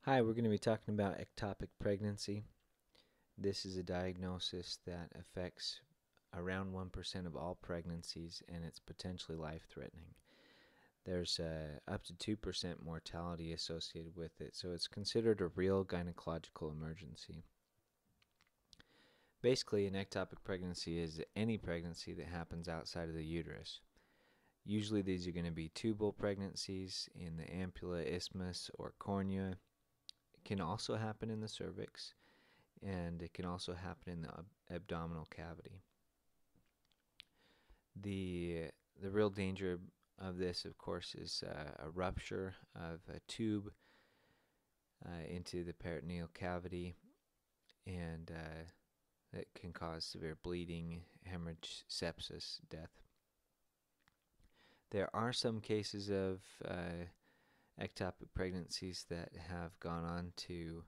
Hi, we're going to be talking about ectopic pregnancy. This is a diagnosis that affects around 1% of all pregnancies and it's potentially life-threatening. There's up to 2% mortality associated with it, so it's considered a real gynecological emergency. Basically, an ectopic pregnancy is any pregnancy that happens outside of the uterus. Usually these are going to be tubal pregnancies in the ampulla, isthmus, or cornea. It can also happen in the cervix, and it can also happen in the abdominal cavity. The real danger of this, of course, is a rupture of a tube into the peritoneal cavity, and that can cause severe bleeding, hemorrhage, sepsis, death. There are some cases of ectopic pregnancies that have gone on to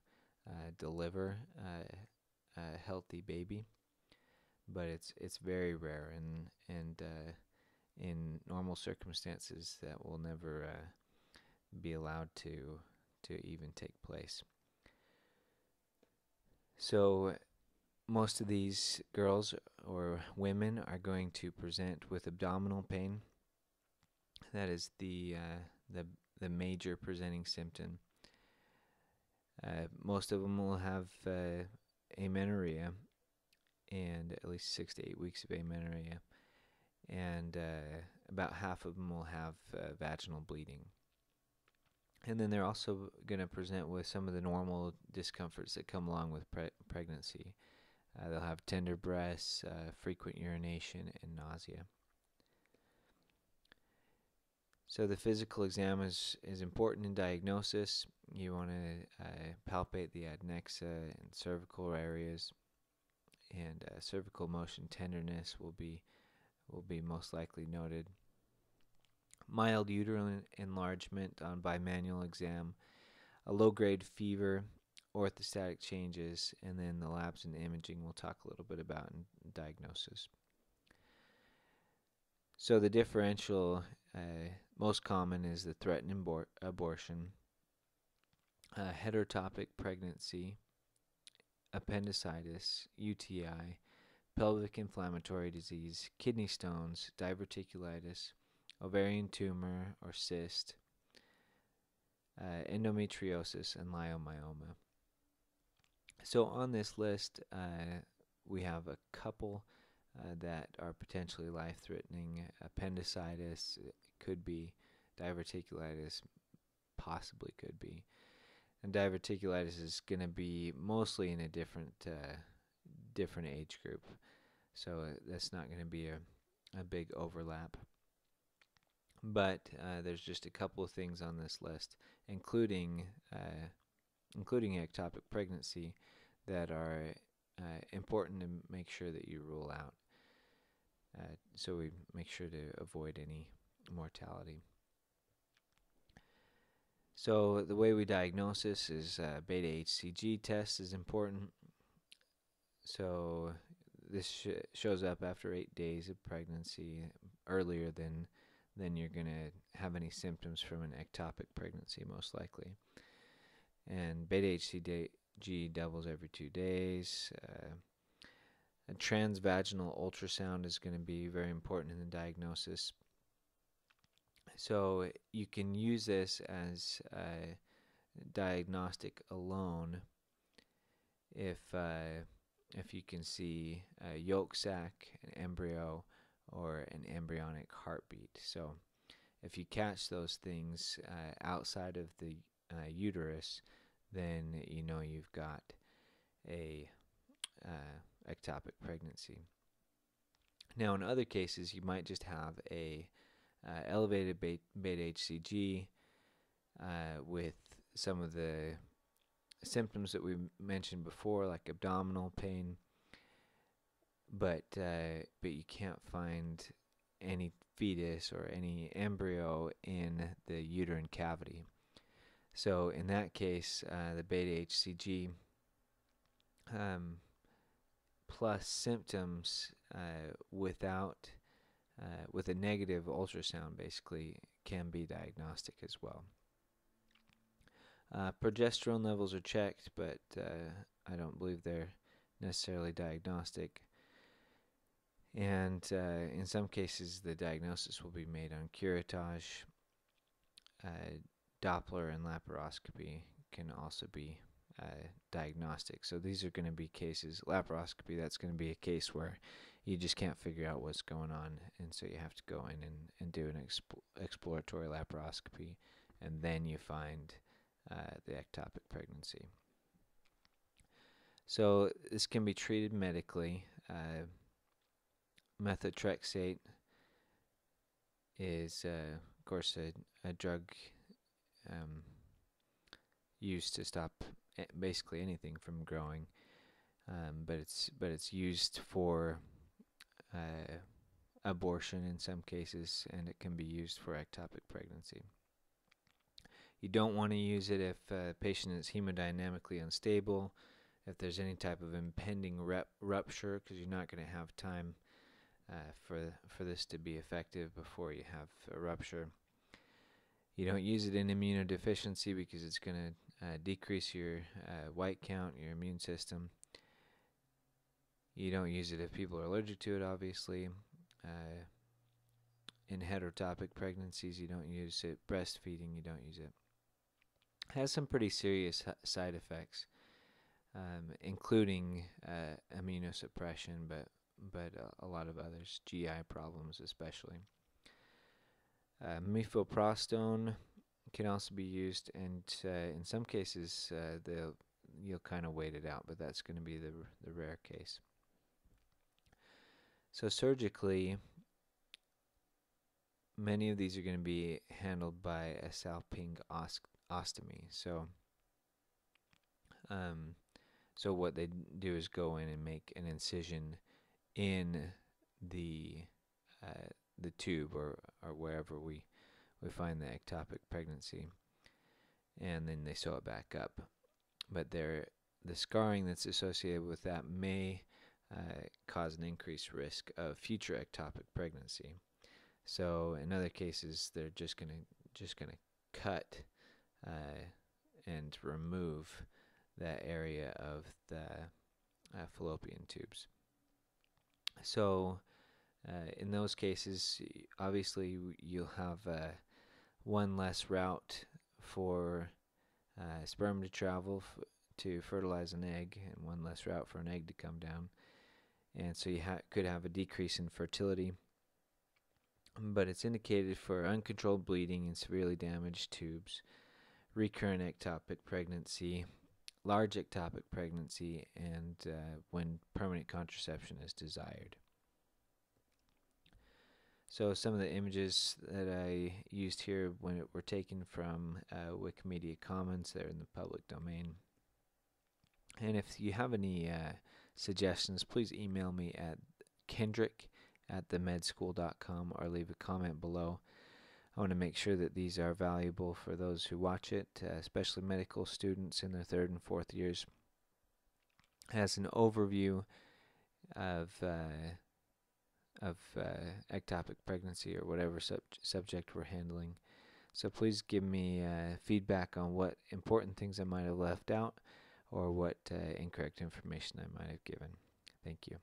deliver a healthy baby, but it's very rare, and in normal circumstances that will never be allowed to even take place. So most of these girls or women are going to present with abdominal pain. That is the major presenting symptom. Most of them will have amenorrhea, and at least 6 to 8 weeks of amenorrhea, and about half of them will have vaginal bleeding. And then they're also going to present with some of the normal discomforts that come along with pregnancy. They'll have tender breasts, frequent urination, and nausea. So the physical exam is important in diagnosis. You want to palpate the adnexa and cervical areas, and cervical motion tenderness will be most likely noted. Mild uterine enlargement on bimanual exam, a low-grade fever, orthostatic changes, and then the labs and imaging we'll talk a little bit about in diagnosis. So the differential most common is the threatened abortion, heterotopic pregnancy, appendicitis, UTI, pelvic inflammatory disease, kidney stones, diverticulitis, ovarian tumor or cyst, endometriosis, and leiomyoma. So on this list, we have a couple that are potentially life-threatening. Appendicitis could be, diverticulitis possibly could be. And diverticulitis is going to be mostly in a different age group, so that's not going to be a big overlap. But there's just a couple of things on this list, including ectopic pregnancy, that are important to make sure that you rule out. So we make sure to avoid any mortality. So the way we diagnose this is beta HCG test is important. So this shows up after 8 days of pregnancy, earlier than you're going to have any symptoms from an ectopic pregnancy, most likely. And beta HCG doubles every 2 days. A transvaginal ultrasound is going to be very important in the diagnosis. So you can use this as diagnostic alone if you can see a yolk sac, an embryo, or an embryonic heartbeat. So if you catch those things outside of the uterus, then you know you've got a ectopic pregnancy. Now in other cases you might just have a elevated beta HCG with some of the symptoms that we mentioned before, like abdominal pain, but you can't find any fetus or any embryo in the uterine cavity. So in that case, the beta HCG plus symptoms with a negative ultrasound basically can be diagnostic as well. Progesterone levels are checked, but I don't believe they're necessarily diagnostic. And in some cases, the diagnosis will be made on curettage. Doppler and laparoscopy can also be diagnostic. So these are going to be cases. Laparoscopy, that's going to be a case where you just can't figure out what's going on, and so you have to go in and do an exploratory laparoscopy, and then you find the ectopic pregnancy. So this can be treated medically. Methotrexate is, of course, a drug used to stop basically anything from growing, but it's used for abortion in some cases, and it can be used for ectopic pregnancy. You don't want to use it if a patient is hemodynamically unstable, if there's any type of impending rupture, because you're not going to have time for this to be effective before you have a rupture. You don't use it in immunodeficiency because it's going to decrease your white count, your immune system. You don't use it if people are allergic to it, obviously. In heterotopic pregnancies, you don't use it. Breastfeeding, you don't use it. It has some pretty serious side effects, including immunosuppression, but a lot of others, GI problems especially. Mifeprostone can also be used, and in some cases you'll kind of wait it out, but that's going to be the rare case. So surgically, many of these are going to be handled by a salpingostomy. So what they do is go in and make an incision in the tube or wherever we find the ectopic pregnancy, and then they sew it back up. But the scarring that's associated with that may cause an increased risk of future ectopic pregnancy. So in other cases, they're just gonna cut and remove that area of the fallopian tubes. So in those cases, obviously you'll have one less route for sperm to travel to fertilize an egg, and one less route for an egg to come down. And so you could have a decrease in fertility, but it's indicated for uncontrolled bleeding in severely damaged tubes, recurrent ectopic pregnancy, large ectopic pregnancy, and when permanent contraception is desired. So some of the images that I used here were taken from Wikimedia Commons. They're in the public domain. And if you have any suggestions, please email me at kendrick@themedschool.com or leave a comment below. I want to make sure that these are valuable for those who watch it, especially medical students in their 3rd and 4th years. It has an overview of ectopic pregnancy or whatever subject we're handling. So please give me feedback on what important things I might have left out or what incorrect information I might have given. Thank you.